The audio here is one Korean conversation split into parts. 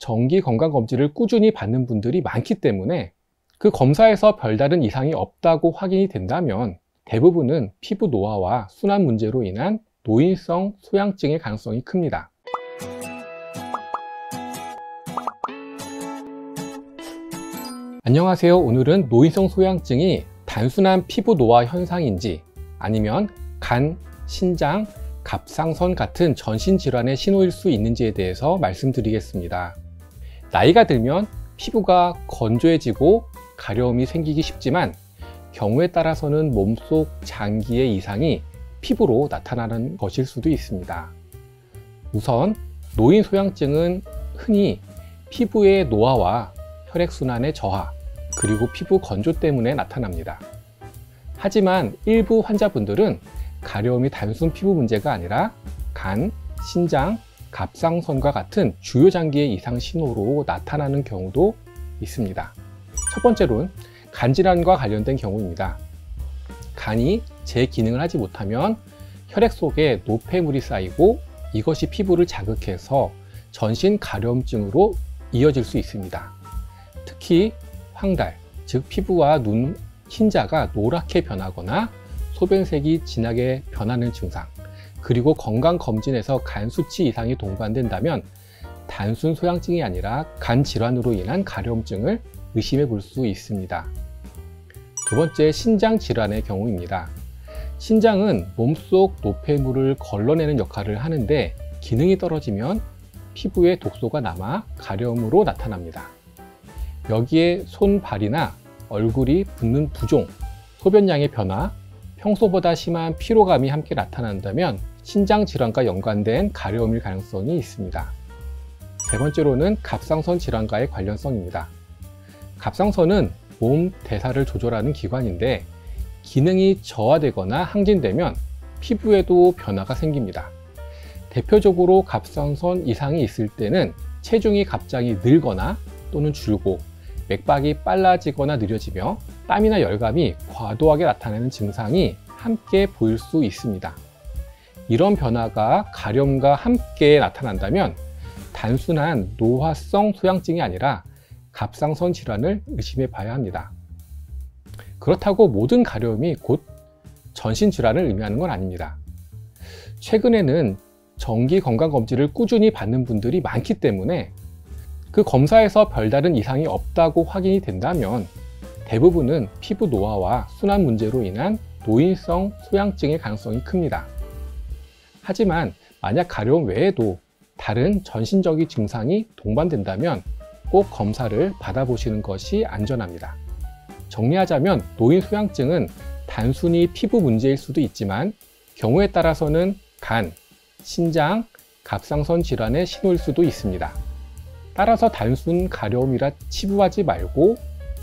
정기 건강검진을 꾸준히 받는 분들이 많기 때문에 그 검사에서 별다른 이상이 없다고 확인이 된다면 대부분은 피부 노화와 순환 문제로 인한 노인성 소양증의 가능성이 큽니다. 안녕하세요. 오늘은 노인성 소양증이 단순한 피부 노화 현상인지 아니면 간, 신장, 갑상선 같은 전신 질환의 신호일 수 있는지에 대해서 말씀드리겠습니다. 나이가 들면 피부가 건조해지고 가려움이 생기기 쉽지만 경우에 따라서는 몸속 장기의 이상이 피부로 나타나는 것일 수도 있습니다. 우선 노인 소양증은 흔히 피부의 노화와 혈액순환의 저하, 그리고 피부 건조 때문에 나타납니다. 하지만 일부 환자분들은 가려움이 단순 피부 문제가 아니라 간, 신장, 갑상선과 같은 주요 장기의 이상 신호로 나타나는 경우도 있습니다. 첫 번째로는 간질환과 관련된 경우입니다. 간이 제 기능을 하지 못하면 혈액 속에 노폐물이 쌓이고 이것이 피부를 자극해서 전신 가려움증으로 이어질 수 있습니다. 특히 황달, 즉 피부와 눈 흰자가 노랗게 변하거나 소변색이 진하게 변하는 증상, 그리고 건강검진에서 간 수치 이상이 동반된다면 단순 소양증이 아니라 간 질환으로 인한 가려움증을 의심해 볼 수 있습니다. 두 번째, 신장 질환의 경우입니다. 신장은 몸속 노폐물을 걸러내는 역할을 하는데 기능이 떨어지면 피부에 독소가 남아 가려움으로 나타납니다. 여기에 손, 발이나 얼굴이 붓는 부종, 소변량의 변화, 평소보다 심한 피로감이 함께 나타난다면 신장 질환과 연관된 가려움일 가능성이 있습니다. 세 번째로는 갑상선 질환과의 관련성입니다. 갑상선은 몸 대사를 조절하는 기관인데 기능이 저하되거나 항진되면 피부에도 변화가 생깁니다. 대표적으로 갑상선 이상이 있을 때는 체중이 갑자기 늘거나 또는 줄고 맥박이 빨라지거나 느려지며 땀이나 열감이 과도하게 나타나는 증상이 함께 보일 수 있습니다. 이런 변화가 가려움과 함께 나타난다면 단순한 노화성 소양증이 아니라 갑상선 질환을 의심해 봐야 합니다. 그렇다고 모든 가려움이 곧 전신 질환을 의미하는 건 아닙니다. 최근에는 정기 건강검진을 꾸준히 받는 분들이 많기 때문에 그 검사에서 별다른 이상이 없다고 확인이 된다면 대부분은 피부 노화와 순환 문제로 인한 노인성 소양증의 가능성이 큽니다. 하지만 만약 가려움 외에도 다른 전신적인 증상이 동반된다면 꼭 검사를 받아보시는 것이 안전합니다. 정리하자면 노인 소양증은 단순히 피부 문제일 수도 있지만 경우에 따라서는 간, 신장, 갑상선 질환의 신호일 수도 있습니다. 따라서 단순 가려움이라 치부하지 말고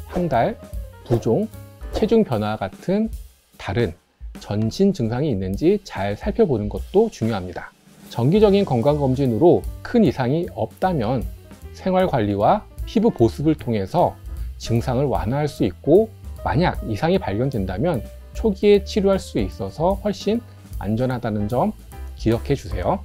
황달, 부종, 체중 변화 같은 다른 전신 증상이 있는지 잘 살펴보는 것도 중요합니다. 정기적인 건강검진으로 큰 이상이 없다면 생활관리와 피부 보습을 통해서 증상을 완화할 수 있고 만약 이상이 발견된다면 초기에 치료할 수 있어서 훨씬 안전하다는 점 기억해 주세요.